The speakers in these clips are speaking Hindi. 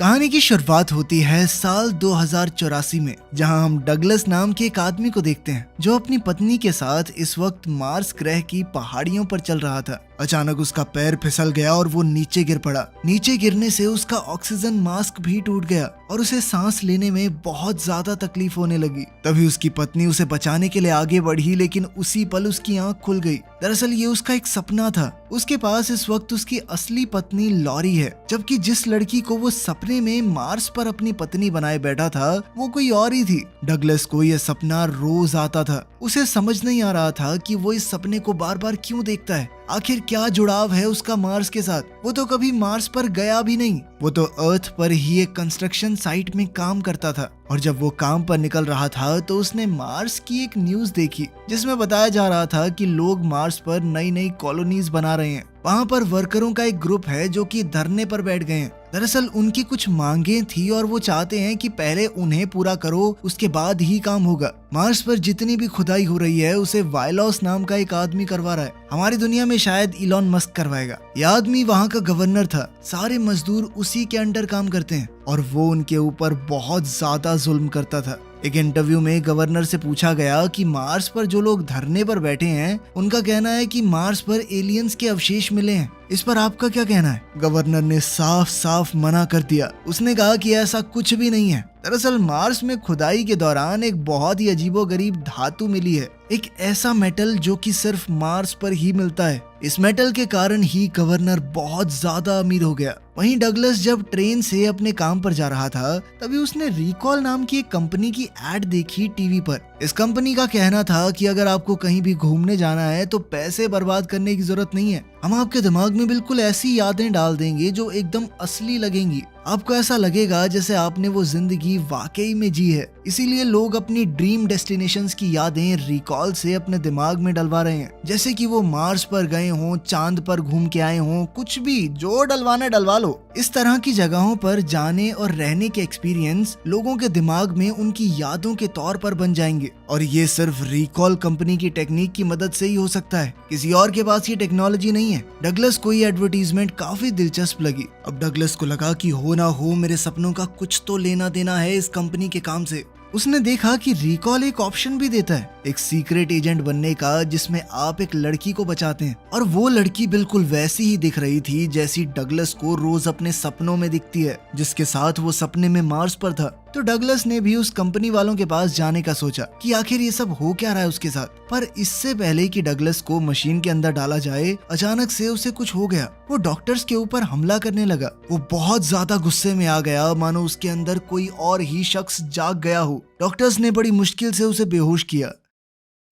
कहानी की शुरुआत होती है साल 2084 में, जहां हम डगलस नाम के एक आदमी को देखते हैं जो अपनी पत्नी के साथ इस वक्त मार्स ग्रह की पहाड़ियों पर चल रहा था। अचानक उसका पैर फिसल गया और वो नीचे गिर पड़ा। नीचे गिरने से उसका ऑक्सीजन मास्क भी टूट गया और उसे सांस लेने में बहुत ज्यादा तकलीफ होने लगी। तभी उसकी पत्नी उसे बचाने के लिए आगे बढ़ी, लेकिन उसी पल उसकी आंख खुल गई। दरअसल ये उसका एक सपना था। उसके पास इस वक्त उसकी असली पत्नी लॉरी है, जबकि जिस लड़की को वो सपने में मार्स पर अपनी पत्नी बनाए बैठा था वो कोई और ही थी। डगलस को यह सपना रोज आता था। उसे समझ नहीं आ रहा था कि वो इस सपने को बार बार क्यों देखता है। आखिर क्या जुड़ाव है उसका मार्स के साथ? वो तो कभी मार्स पर गया भी नहीं। वो तो अर्थ पर ही एक कंस्ट्रक्शन साइट में काम करता था, और जब वो काम पर निकल रहा था तो उसने मार्स की एक न्यूज देखी जिसमें बताया जा रहा था कि लोग मार्स पर नई नई कॉलोनीज बना रहे हैं। वहाँ पर वर्करों का एक ग्रुप है जो कि धरने पर बैठ गए हैं। दरअसल उनकी कुछ मांगे थी और वो चाहते हैं कि पहले उन्हें पूरा करो, उसके बाद ही काम होगा। मार्स पर जितनी भी खुदाई हो रही है उसे वायलॉस नाम का एक आदमी करवा रहा है। हमारी दुनिया में शायद इलॉन मस्क करवाएगा। यह आदमी वहाँ का गवर्नर था। सारे मजदूर उसी के अंडर काम करते हैं और वो उनके ऊपर बहुत ज्यादा जुल्म करता था। एक इंटरव्यू में गवर्नर से पूछा गया कि मार्स पर जो लोग धरने पर बैठे हैं उनका कहना है कि मार्स पर एलियंस के अवशेष मिले हैं। इस पर आपका क्या कहना है? गवर्नर ने साफ साफ मना कर दिया। उसने कहा कि ऐसा कुछ भी नहीं है। दरअसल मार्स में खुदाई के दौरान एक बहुत ही अजीबोगरीब धातु मिली है, एक ऐसा मेटल जो कि सिर्फ मार्स पर ही मिलता है। इस मेटल के कारण ही गवर्नर बहुत ज्यादा अमीर हो गया। वहीं डगलस जब ट्रेन से अपने काम पर जा रहा था तभी उसने रिकॉल नाम की एक कंपनी की एड देखी टीवी पर। इस कंपनी का कहना था कि अगर आपको कहीं भी घूमने जाना है तो पैसे बर्बाद करने की जरूरत नहीं है। हम आपके दिमाग में बिल्कुल ऐसी यादें डाल देंगे जो एकदम असली लगेंगी। आपको ऐसा लगेगा जैसे आपने वो जिंदगी वाकई में जी है। इसीलिए लोग अपनी ड्रीम डेस्टिनेशंस की यादें रिकॉल से अपने दिमाग में डलवा रहे हैं, जैसे कि वो मार्स पर गए हों, चांद पर घूम के आए हों, कुछ भी जो डलवाना डलवा लो। इस तरह की जगहों पर जाने और रहने के एक्सपीरियंस लोगों के दिमाग में उनकी यादों के तौर पर बन जाएंगे, और ये सिर्फ रिकॉल कंपनी की टेक्निक की मदद से ही हो सकता है। किसी और के पास ये टेक्नोलॉजी नहीं है। डगलस को ये एडवर्टीजमेंट काफी दिलचस्प लगी। अब डगलस को लगा कि हो ना हो मेरे सपनों का कुछ तो लेना देना है इस कंपनी के काम से। उसने देखा कि रिकॉल एक ऑप्शन भी देता है, एक सीक्रेट एजेंट बनने का, जिसमें आप एक लड़की को बचाते हैं। और वो लड़की बिल्कुल वैसी ही दिख रही थी जैसी डगलस को रोज अपने सपनों में दिखती है, जिसके साथ वो सपने में मार्स पर था। तो डगलस ने भी उस कंपनी वालों के पास जाने का सोचा कि आखिर ये सब हो क्या रहा है उसके साथ। पर इससे पहले कि डगलस को मशीन के अंदर डाला जाए, अचानक से उसे कुछ हो गया। वो डॉक्टर्स के ऊपर हमला करने लगा। वो बहुत ज्यादा गुस्से में आ गया, मानो उसके अंदर कोई और ही शख्स जाग गया हो। डॉक्टर्स ने बड़ी मुश्किल से उसे बेहोश किया।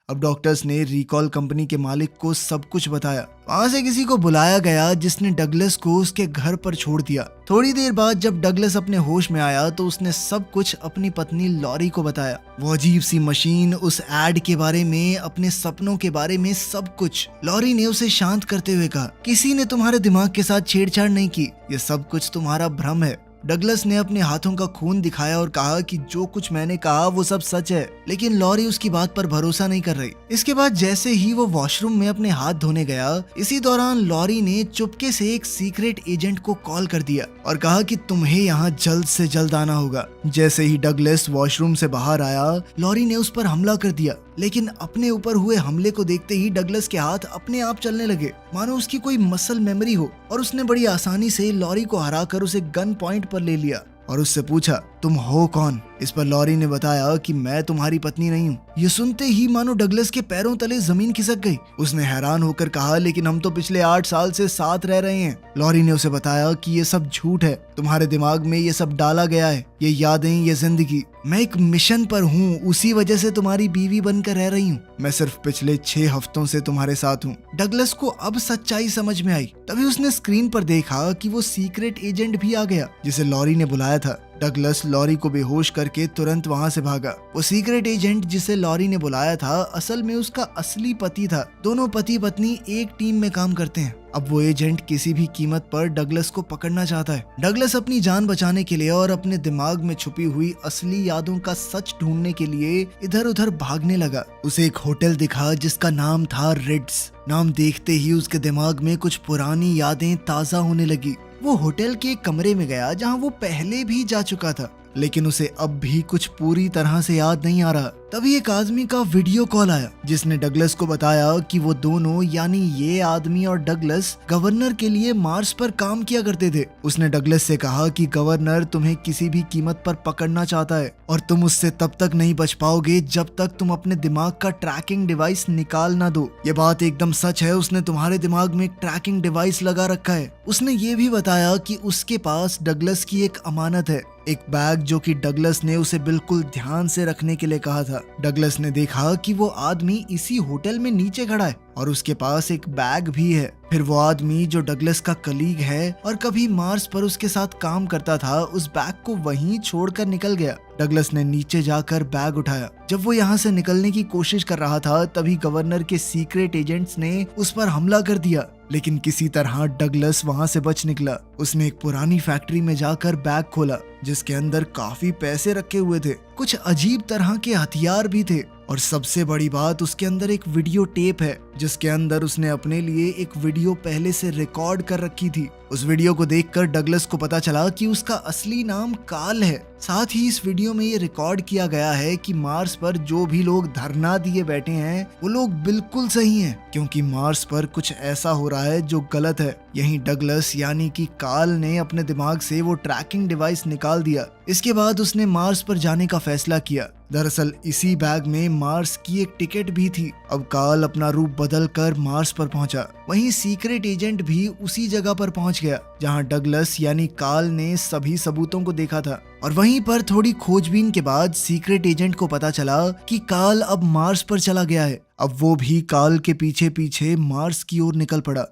अब डॉक्टर्स ने रिकॉल कंपनी के मालिक को सब कुछ बताया। वहाँ से किसी को बुलाया गया जिसने डगलस को उसके घर पर छोड़ दिया। थोड़ी देर बाद जब डगलस अपने होश में आया तो उसने सब कुछ अपनी पत्नी लॉरी को बताया। वो अजीब सी मशीन, उस एड के बारे में, अपने सपनों के बारे में, सब कुछ। लॉरी ने उसे शांत करते हुए कहा, किसी ने तुम्हारे दिमाग के साथ छेड़छाड़ नहीं की, ये सब कुछ तुम्हारा भ्रम है। डगलस ने अपने हाथों का खून दिखाया और कहा कि जो कुछ मैंने कहा वो सब सच है, लेकिन लॉरी उसकी बात पर भरोसा नहीं कर रही। इसके बाद जैसे ही वो वॉशरूम में अपने हाथ धोने गया, इसी दौरान लॉरी ने चुपके से एक सीक्रेट एजेंट को कॉल कर दिया और कहा कि तुम्हें यहाँ जल्द से जल्द आना होगा। जैसे ही डगलस वॉशरूम से बाहर आया, लॉरी ने उस पर हमला कर दिया, लेकिन अपने ऊपर हुए हमले को देखते ही डगलस के हाथ अपने आप चलने लगे, मानो उसकी कोई मसल मेमोरी हो, और उसने बड़ी आसानी से लॉरी को हराकर उसे गन पॉइंट पर ले लिया और उससे पूछा, तुम हो कौन? इस पर लॉरी ने बताया कि मैं तुम्हारी पत्नी नहीं हूँ। ये सुनते ही मानो डगलस के पैरों तले जमीन खिसक गई। उसने हैरान होकर कहा, लेकिन हम तो पिछले 8 साल से साथ रह रहे हैं। लॉरी ने उसे बताया कि ये सब झूठ है, तुम्हारे दिमाग में ये सब डाला गया है, ये यादें, ये जिंदगी। मैं एक मिशन पर हूँ, उसी वजह से तुम्हारी बीवी बनकर रह रही हूँ। मैं सिर्फ पिछले 6 हफ्तों से तुम्हारे साथ हूँ। डगलस को अब सच्चाई समझ में आई। तभी उसने स्क्रीन पर देखा कि वो सीक्रेट एजेंट भी आ गया जिसे लॉरी ने बुलाया था। डगलस लॉरी को बेहोश करके तुरंत वहाँ से भागा। वो सीक्रेट एजेंट जिसे लॉरी ने बुलाया था असल में उसका असली पति था। दोनों पति पत्नी एक टीम में काम करते हैं। अब वो एजेंट किसी भी कीमत पर डगलस को पकड़ना चाहता है। डगलस अपनी जान बचाने के लिए और अपने दिमाग में छुपी हुई असली यादों का सच ढूंढने के लिए इधर उधर भागने लगा। उसे एक होटल दिखा जिसका नाम था रिड्स। नाम देखते ही उसके दिमाग में कुछ पुरानी यादें ताजा होने लगी। वो होटल के एक कमरे में गया जहां वो पहले भी जा चुका था, लेकिन उसे अब भी कुछ पूरी तरह से याद नहीं आ रहा। तभी एक आदमी का वीडियो कॉल आया जिसने डगलस को बताया कि वो दोनों यानी ये आदमी और डगलस गवर्नर के लिए मार्स पर काम किया करते थे। उसने डगलस से कहा कि गवर्नर तुम्हें किसी भी कीमत पर पकड़ना चाहता है और तुम उससे तब तक नहीं बच पाओगे जब तक तुम अपने दिमाग का ट्रैकिंग डिवाइस निकाल ना दो। ये बात एकदम सच है, उसने तुम्हारे दिमाग में एक ट्रैकिंग डिवाइस लगा रखा है। उसने ये भी बताया कि उसके पास डगलस की एक अमानत है, एक बैग जो कि डगलस ने उसे बिल्कुल ध्यान से रखने के लिए कहा था। डगलस ने देखा कि वो आदमी इसी होटल में नीचे खड़ा है और उसके पास एक बैग भी है। फिर वो आदमी जो डगलस का कलीग है और कभी मार्स पर उसके साथ काम करता था, उस बैग को वहीं छोड़कर निकल गया। डगलस ने नीचे जाकर बैग उठाया। जब वो यहाँ से निकलने की कोशिश कर रहा था तभी गवर्नर के सीक्रेट एजेंट्स ने उस पर हमला कर दिया, लेकिन किसी तरह डगलस वहाँ से बच निकला। उसने एक पुरानी फैक्ट्री में जाकर बैग खोला जिसके अंदर काफी पैसे रखे हुए थे, कुछ अजीब तरह के हथियार भी थे और सबसे बड़ी बात उसके अंदर एक वीडियो टेप है जिसके अंदर उसने अपने लिए एक वीडियो पहले से रिकॉर्ड कर रखी थी। उस वीडियो को देखकर डगलस को पता चला कि उसका असली नाम काल है। साथ ही इस वीडियो में ये रिकॉर्ड किया गया है कि मार्स पर जो भी लोग धरना दिए बैठे हैं वो लोग बिल्कुल सही हैं, क्योंकि मार्स पर कुछ ऐसा हो रहा है जो गलत है। यहीं डगलस यानी कि काल ने अपने दिमाग से वो ट्रैकिंग डिवाइस निकाल दिया। इसके बाद उसने मार्स पर जाने का फैसला किया। दरअसल इसी बैग में मार्स की एक टिकट भी थी। अब काल अपना रूप बदलकर मार्स पर पहुंचा। वहीं सीक्रेट एजेंट भी उसी जगह पर पहुंच गया जहां डगलस यानी काल ने सभी सबूतों को देखा था। और वहीं पर थोड़ी खोजबीन के बाद सीक्रेट एजेंट को पता चला कि काल अब मार्स पर चला गया है। अब वो भी काल के पीछे पीछे मार्स की ओर निकल पड़ा।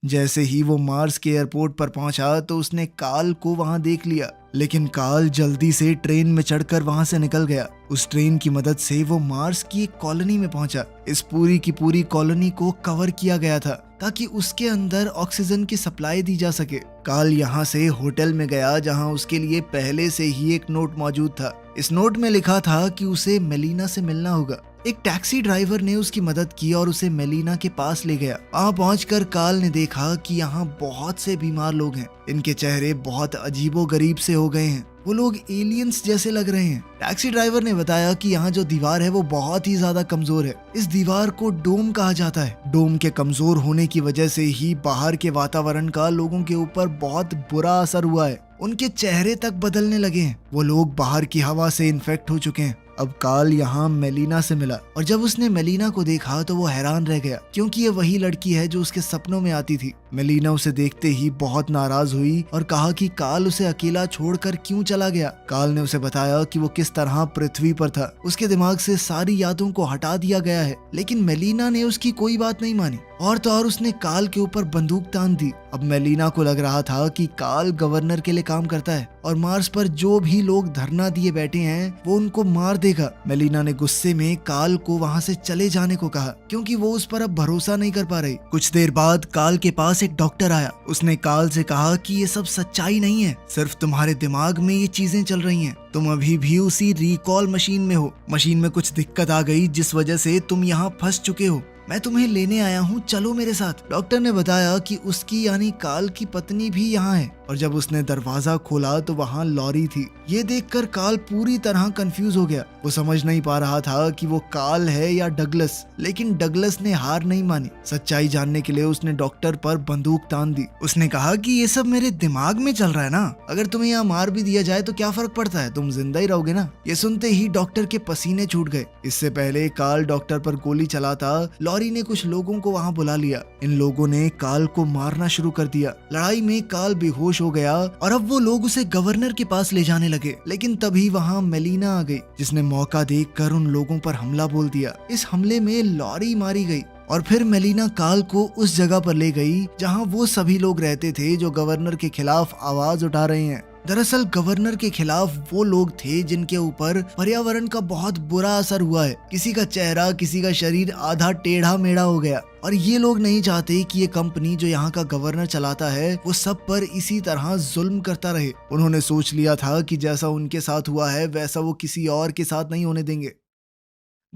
जैसे ही वो मार्स के एयरपोर्ट पर पहुंचा तो उसने काल को वहां देख लिया, लेकिन काल जल्दी से ट्रेन में चढ़कर वहां से निकल गया। उस ट्रेन की मदद से वो मार्स की एक कॉलोनी में पहुंचा। इस पूरी की पूरी कॉलोनी को कवर किया गया था ताकि उसके अंदर ऑक्सीजन की सप्लाई दी जा सके। काल यहाँ से होटल में गया जहाँ उसके लिए पहले से ही एक नोट मौजूद था। इस नोट में लिखा था कि उसे मेलिना से मिलना होगा। एक टैक्सी ड्राइवर ने उसकी मदद की और उसे मेलिना के पास ले गया। वहाँ पहुंचकर काल ने देखा कि यहाँ बहुत से बीमार लोग हैं। इनके चेहरे बहुत अजीबोगरीब से हो गए हैं, वो लोग एलियंस जैसे लग रहे हैं। टैक्सी ड्राइवर ने बताया कि यहाँ जो दीवार है वो बहुत ही ज्यादा कमजोर है। इस दीवार को डोम कहा जाता है। डोम के कमजोर होने की वजह से ही बाहर के वातावरण का लोगों के ऊपर बहुत बुरा असर हुआ है। उनके चेहरे तक बदलने लगे हैं। वो लोग बाहर की हवा से इन्फेक्ट हो चुके हैं। अब काल यहाँ मेलिना से मिला और जब उसने मेलिना को देखा तो वो हैरान रह गया, क्योंकि ये वही लड़की है जो उसके सपनों में आती थी। मेलिना उसे देखते ही बहुत नाराज हुई और कहा कि काल उसे अकेला छोड़कर क्यों चला गया। काल ने उसे बताया कि वो किस तरह पृथ्वी पर था, उसके दिमाग से सारी यादों को हटा दिया गया है। लेकिन मेलिना ने उसकी कोई बात नहीं मानी और तो और उसने काल के ऊपर बंदूक तान दी। अब मेलिना को लग रहा था कि काल गवर्नर के लिए काम करता है और मार्स पर जो भी लोग धरना दिए बैठे हैं वो उनको मार देगा। मेलिना ने गुस्से में काल को वहाँ से चले जाने को कहा, क्योंकि वो उस पर अब भरोसा नहीं कर पा रही। कुछ देर बाद काल के पास एक डॉक्टर आया। उसने काल से कहा कि ये सब सच्चाई नहीं है, सिर्फ तुम्हारे दिमाग में ये चीजें चल रही हैं। तुम अभी भी उसी रिकॉल मशीन में हो। मशीन में कुछ दिक्कत आ गई जिस वजह से तुम यहाँ फंस चुके हो। मैं तुम्हें लेने आया हूँ, चलो मेरे साथ। डॉक्टर ने बताया कि उसकी यानी काल की पत्नी भी यहाँ है और जब उसने दरवाजा खोला तो वहाँ लॉरी थी। ये देखकर काल पूरी तरह कंफ्यूज हो गया। वो समझ नहीं पा रहा था कि वो काल है या डगलस, लेकिन डगलस ने हार नहीं मानी। सच्चाई जानने के लिए उसने डॉक्टर पर बंदूक तान दी। उसने कहा कि ये सब मेरे दिमाग में चल रहा है ना, अगर तुम्हें यहाँ मार भी दिया जाए तो क्या फर्क पड़ता है, तुम जिंदा ही रहोगे ना। ये सुनते ही डॉक्टर के पसीने छूट गए। इससे पहले काल डॉक्टर पर गोली चलाता लॉरी ने कुछ लोगों को वहाँ बुला लिया। इन लोगों ने काल को मारना शुरू कर दिया। लड़ाई में काल बेहोश हो गया और अब वो लोग उसे गवर्नर के पास ले जाने लगे। लेकिन तभी वहाँ मेलिना आ गई, जिसने मौका देखकर उन लोगों पर हमला बोल दिया। इस हमले में लॉरी मारी गई और फिर मेलिना काल को उस जगह पर ले गई जहाँ वो सभी लोग रहते थे जो गवर्नर के खिलाफ आवाज उठा रहे हैं। दरअसल गवर्नर के खिलाफ वो लोग थे जिनके ऊपर पर्यावरण का बहुत बुरा असर हुआ है। किसी का चेहरा, किसी का शरीर आधा टेढ़ा मेढ़ा हो गया और ये लोग नहीं चाहते कि ये कंपनी जो यहाँ का गवर्नर चलाता है वो सब पर इसी तरह जुल्म करता रहे। उन्होंने सोच लिया था कि जैसा उनके साथ हुआ है वैसा वो किसी और के साथ नहीं होने देंगे।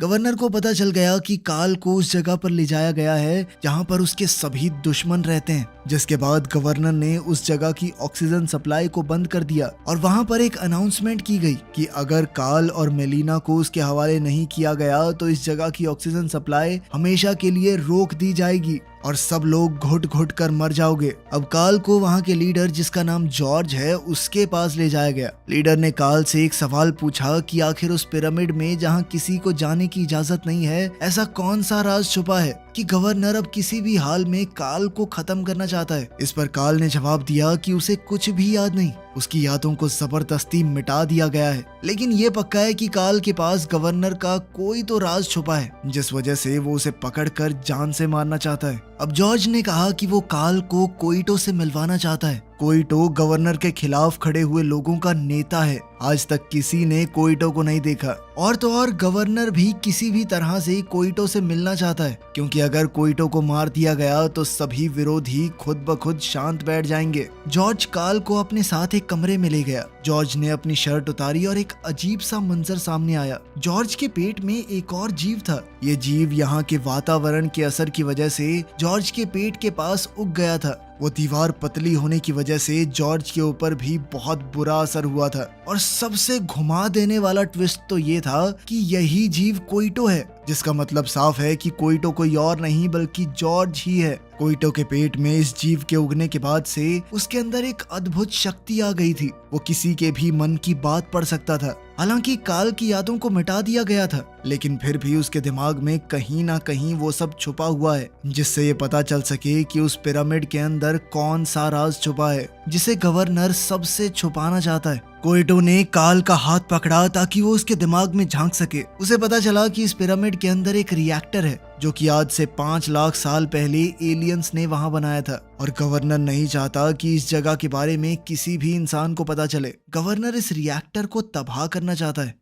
गवर्नर को पता चल गया कि काल को उस जगह पर ले जाया गया है जहां पर उसके सभी दुश्मन रहते हैं, जिसके बाद गवर्नर ने उस जगह की ऑक्सीजन सप्लाई को बंद कर दिया और वहां पर एक अनाउंसमेंट की गई कि अगर काल और मेलिना को उसके हवाले नहीं किया गया तो इस जगह की ऑक्सीजन सप्लाई हमेशा के लिए रोक दी जाएगी और सब लोग घुट घुट कर मर जाओगे। अब काल को वहाँ के लीडर, जिसका नाम जॉर्ज है, उसके पास ले जाया गया। लीडर ने काल से एक सवाल पूछा कि आखिर उस पिरामिड में जहाँ किसी को जाने की इजाजत नहीं है, ऐसा कौन सा राज छुपा है कि गवर्नर अब किसी भी हाल में काल को खत्म करना चाहता है। इस पर काल ने जवाब दिया कि उसे कुछ भी याद नहीं, उसकी यादों को जबरदस्ती मिटा दिया गया है, लेकिन ये पक्का है कि काल के पास गवर्नर का कोई तो राज छुपा है जिस वजह से वो उसे पकड़कर जान से मारना चाहता है। अब जॉर्ज ने कहा कि वो काल को कोइटो से मिलवाना चाहता है। कोइटो गवर्नर के खिलाफ खड़े हुए लोगों का नेता है। आज तक किसी ने कोइटो को नहीं देखा और तो और गवर्नर भी किसी भी तरह से कोइटो से मिलना चाहता है, क्योंकि अगर कोइटो को मार दिया गया तो सभी विरोधी खुद ब खुद शांत बैठ जाएंगे। जॉर्ज काल को अपने साथ एक कमरे में ले गया। जॉर्ज ने अपनी शर्ट उतारी और एक अजीब सा मंजर सामने आया। जॉर्ज के पेट में एक और जीव था। ये जीव यहाँ के वातावरण के असर की वजह से जॉर्ज के पेट के पास उग गया था। वो दीवार पतली होने की वजह से जॉर्ज के ऊपर भी बहुत बुरा असर हुआ था और सबसे घुमा देने वाला ट्विस्ट तो ये था कि यही जीव कोइटो है, जिसका मतलब साफ है कि कोइटो कोई और नहीं बल्कि जॉर्ज ही है। कोइटो के पेट में इस जीव के उगने के बाद से उसके अंदर एक अद्भुत शक्ति आ गई थी। वो किसी के भी मन की बात पढ़ सकता था। हालांकि काल की यादों को मिटा दिया गया था, लेकिन फिर भी उसके दिमाग में कहीं ना कहीं वो सब छुपा हुआ है, जिससे ये पता चल सके कि उस पिरामिड के अंदर कौन सा राज छुपा है जिसे गवर्नर सबसे छुपाना चाहता है। कोइटो ने काल का हाथ पकड़ा ताकि वो उसके दिमाग में झांक सके। उसे पता चला कि इस पिरामिड के अंदर एक रिएक्टर है जो कि आज से 5 लाख साल पहले एलियंस ने वहां बनाया था और गवर्नर नहीं चाहता कि इस जगह के बारे में किसी भी इंसान को पता चले। गवर्नर इस रिएक्टर को तबाह करना चाहता है।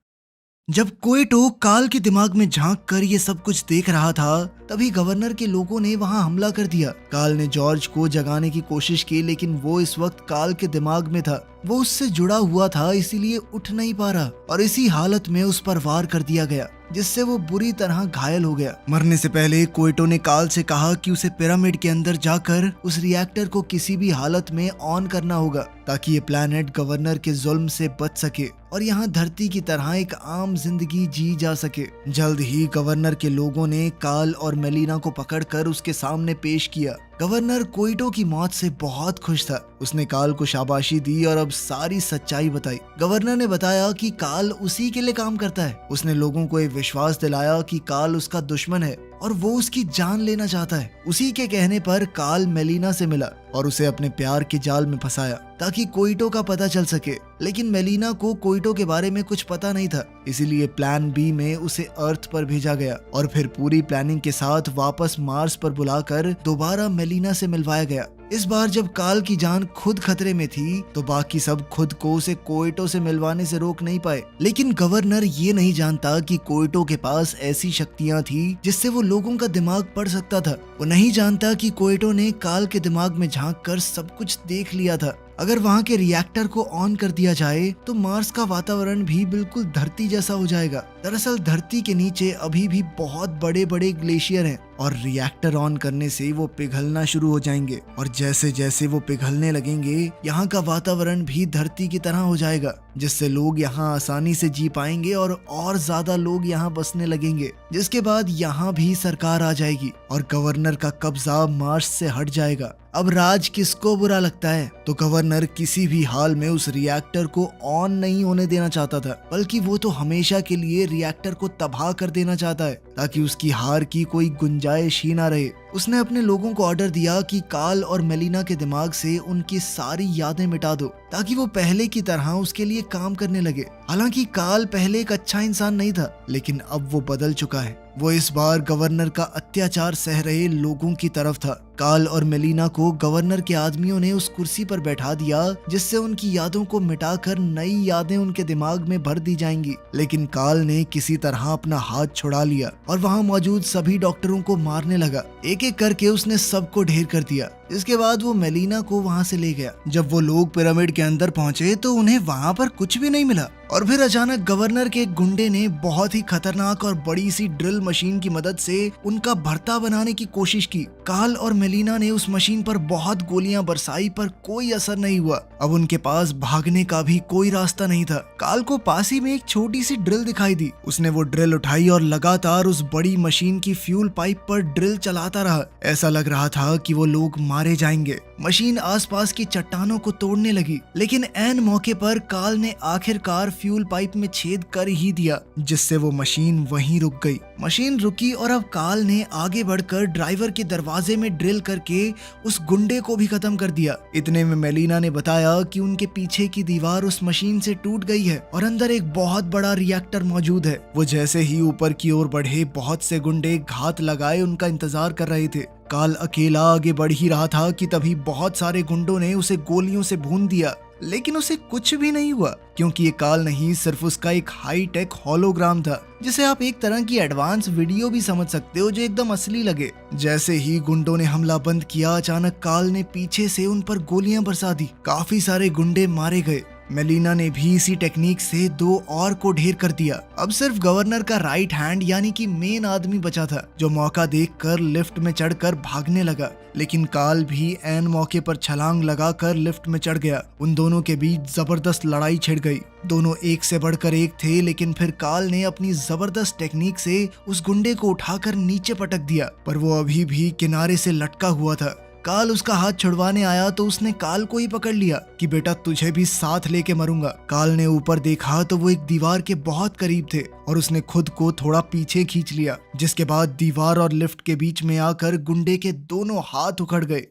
जब कोइटो काल के दिमाग में झांक कर ये सब कुछ देख रहा था, तभी गवर्नर के लोगों ने वहां हमला कर दिया। काल ने जॉर्ज को जगाने की कोशिश की, लेकिन वो इस वक्त काल के दिमाग में था। वो उससे जुड़ा हुआ था, इसीलिए उठ नहीं पा रहा और इसी हालत में उस पर वार कर दिया गया, जिससे वो बुरी तरह घायल हो गया। मरने से पहले कोइटो ने काल से कहा कि उसे पिरामिड के अंदर जाकर उस रिएक्टर को किसी भी हालत में ऑन करना होगा ताकि ये प्लैनेट गवर्नर के जुल्म से बच सके और यहाँ धरती की तरह एक आम जिंदगी जी जा सके। जल्द ही गवर्नर के लोगों ने काल और मेलिना को पकड़कर उसके सामने पेश किया। गवर्नर कोइटो की मौत से बहुत खुश था। उसने काल को शाबाशी दी और अब सारी सच्चाई बताई। गवर्नर ने बताया कि काल उसी के लिए काम करता है। उसने लोगों को ये विश्वास दिलाया कि काल उसका दुश्मन है और वो उसकी जान लेना चाहता है। उसी के कहने पर काल मेलिना से मिला और उसे अपने प्यार के जाल में फंसाया ताकि कोइटो का पता चल सके, लेकिन मेलिना को कोइटो के बारे में कुछ पता नहीं था, इसीलिए प्लान बी में उसे अर्थ पर भेजा गया और फिर पूरी प्लानिंग के साथ वापस मार्स पर बुलाकर दोबारा मेलिना से मिलवाया गया। इस बार जब काल की जान खुद खतरे में थी तो बाकी सब खुद को उसे कोइटो से मिलवाने से रोक नहीं पाए, लेकिन गवर्नर ये नहीं जानता कि कोइटो के पास ऐसी शक्तियां थी जिससे वो लोगों का दिमाग पढ़ सकता था। वो नहीं जानता कि कोइटो ने काल के दिमाग में झांक कर सब कुछ देख लिया था। अगर वहाँ के रिएक्टर को ऑन कर दिया जाए तो मार्स का वातावरण भी बिल्कुल धरती जैसा हो जाएगा। दरअसल धरती के नीचे अभी भी बहुत बड़े बड़े ग्लेशियर हैं और रिएक्टर ऑन करने से वो पिघलना शुरू हो जाएंगे और जैसे जैसे वो पिघलने लगेंगे यहाँ का वातावरण भी धरती की तरह हो जाएगा, जिससे लोग यहाँ आसानी से जी पाएंगे और ज्यादा लोग यहाँ बसने लगेंगे, जिसके बाद यहाँ भी सरकार आ जाएगी और गवर्नर का कब्जा मार्स से हट जाएगा। अब राज किसको बुरा लगता है? तो गवर्नर किसी भी हाल में उस रिएक्टर को ऑन नहीं होने देना चाहता था, बल्कि वो तो हमेशा के लिए रिएक्टर को तबाह कर देना चाहता है ताकि उसकी हार की कोई गुंजाइश ही ना रहे। उसने अपने लोगों को ऑर्डर दिया कि काल और मेलिना के दिमाग से उनकी सारी यादें मिटा दो ताकि वो पहले की तरह उसके लिए काम करने लगे। हालांकि काल पहले एक अच्छा इंसान नहीं था, लेकिन अब वो बदल चुका है। वो इस बार गवर्नर का अत्याचार सह रहे लोगों की तरफ था। काल और मेलिना को गवर्नर के आदमियों ने उस कुर्सी पर बैठा दिया जिससे उनकी यादों को मिटाकर नई यादें उनके दिमाग में भर दी जाएंगी। लेकिन काल ने किसी तरह अपना हाथ छुड़ा लिया और वहाँ मौजूद सभी डॉक्टरों को मारने लगा। एक एक करके उसने सबको ढेर कर दिया। इसके बाद वो मेलिना को वहाँ से ले गया। जब वो लोग पिरामिड के अंदर पहुंचे तो उन्हें वहाँ पर कुछ भी नहीं मिला और फिर अचानक गवर्नर के एक गुंडे ने बहुत ही खतरनाक और बड़ी सी ड्रिल मशीन की मदद से उनका भर्ता बनाने की कोशिश की। काल और मेलिना ने उस मशीन पर बहुत गोलियां बरसाई पर कोई असर नहीं हुआ। अब उनके पास भागने का भी कोई रास्ता नहीं था। काल को पास ही में एक छोटी सी ड्रिल दिखाई दी। उसने वो ड्रिल उठाई और लगातार उस बड़ी मशीन की फ्यूल पाइप पर ड्रिल चलाता रहा। ऐसा लग रहा था कि वो लोग मारे जाएंगे। मशीन आसपास की चट्टानों को तोड़ने लगी, लेकिन ऐन मौके पर काल ने आखिरकार फ्यूल पाइप में छेद कर ही दिया, जिससे वो मशीन वहीं रुक गई। मशीन रुकी और अब काल ने आगे बढ़कर ड्राइवर के दरवाजे में ड्रिल करके उस गुंडे को भी खत्म कर दिया। इतने में मेलिना ने बताया कि उनके पीछे की दीवार उस मशीन से टूट गई है और अंदर एक बहुत बड़ा रिएक्टर मौजूद है। वो जैसे ही ऊपर की ओर बढ़े, बहुत से गुंडे घात लगाए उनका इंतजार कर रहे थे। काल अकेला आगे बढ़ ही रहा था कि तभी बहुत सारे गुंडों ने उसे गोलियों से भून दिया, लेकिन उसे कुछ भी नहीं हुआ क्योंकि ये काल नहीं, सिर्फ उसका एक हाई टेक होलोग्राम था, जिसे आप एक तरह की एडवांस वीडियो भी समझ सकते हो जो एकदम असली लगे। जैसे ही गुंडों ने हमला बंद किया, अचानक काल ने पीछे से उन पर गोलियां बरसा दी। काफी सारे गुंडे मारे गए। मेलिना ने भी इसी टेक्निक से 2 और को ढेर कर दिया। अब सिर्फ गवर्नर का राइट हैंड यानी कि मेन आदमी बचा था, जो मौका देखकर लिफ्ट में चढ़कर भागने लगा। लेकिन काल भी ऐन मौके पर छलांग लगाकर लिफ्ट में चढ़ गया। उन दोनों के बीच जबरदस्त लड़ाई छिड़ गई। दोनों एक से बढ़कर एक थे, लेकिन फिर काल ने अपनी जबरदस्त टेक्निक से उस गुंडे को उठाकर नीचे पटक दिया, पर वो अभी भी किनारे से लटका हुआ था। काल उसका हाथ छुड़वाने आया तो उसने काल को ही पकड़ लिया कि बेटा तुझे भी साथ लेके मरूंगा। काल ने ऊपर देखा तो वो एक दीवार के बहुत करीब थे और उसने खुद को थोड़ा पीछे खींच लिया, जिसके बाद दीवार और लिफ्ट के बीच में आकर गुंडे के दोनों हाथ उखड़ गए।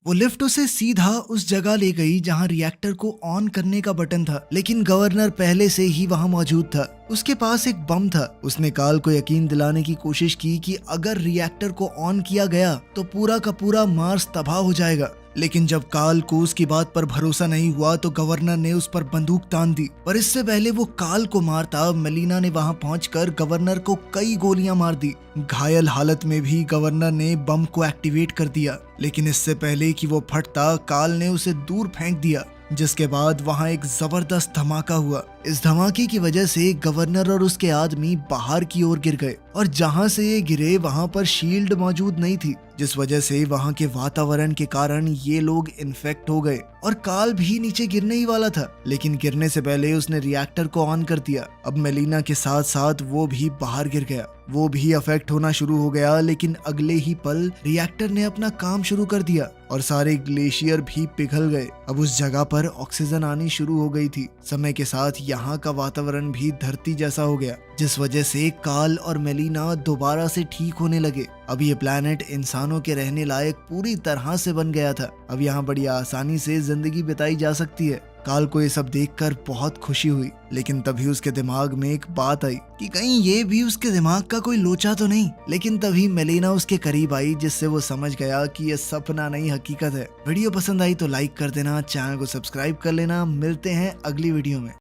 वो लिफ्ट उसे सीधा उस जगह ले गई जहां रिएक्टर को ऑन करने का बटन था, लेकिन गवर्नर पहले से ही वहां मौजूद था। उसके पास एक बम था। उसने काल को यकीन दिलाने की कोशिश की कि अगर रिएक्टर को ऑन किया गया तो पूरा का पूरा मार्स तबाह हो जाएगा। लेकिन जब काल को उसकी बात पर भरोसा नहीं हुआ तो गवर्नर ने उस पर बंदूक तान दी। पर इससे पहले वो काल को मारता, मेलिना ने वहां पहुंचकर गवर्नर को कई गोलियां मार दी। घायल हालत में भी गवर्नर ने बम को एक्टिवेट कर दिया, लेकिन इससे पहले कि वो फटता, काल ने उसे दूर फेंक दिया, जिसके बाद वहां एक जबरदस्त धमाका हुआ। इस धमाके की वजह से गवर्नर और उसके आदमी बाहर की ओर गिर गए और जहां से ये गिरे वहां पर शील्ड मौजूद नहीं थी, जिस वजह से वहां के वातावरण के कारण ये लोग इन्फेक्ट हो गए। और काल भी नीचे गिरने ही वाला था, लेकिन गिरने से पहले उसने रिएक्टर को ऑन कर दिया। अब मेलिना के साथ साथ वो भी बाहर गिर गया। वो भी अफेक्ट होना शुरू हो गया, लेकिन अगले ही पल रिएक्टर ने अपना काम शुरू कर दिया और सारे ग्लेशियर भी पिघल गए। अब उस जगह पर ऑक्सीजन आनी शुरू हो गई थी। समय के साथ यहाँ का वातावरण भी धरती जैसा हो गया, जिस वजह से काल और मेलिना दोबारा से ठीक होने लगे। अब ये प्लैनेट इंसानों के रहने लायक पूरी तरह से बन गया था। अब यहाँ बड़ी आसानी से जिंदगी बिताई जा सकती है। काल को ये सब देखकर बहुत खुशी हुई, लेकिन तभी उसके दिमाग में एक बात आई कि कहीं ये भी उसके दिमाग का कोई लोचा तो नहीं। लेकिन तभी मेलिना उसके करीब आई, जिससे वो समझ गया कि ये सपना नहीं हकीकत है। वीडियो पसंद आई तो लाइक कर देना, चैनल को सब्सक्राइब कर लेना। मिलते हैं अगली वीडियो में।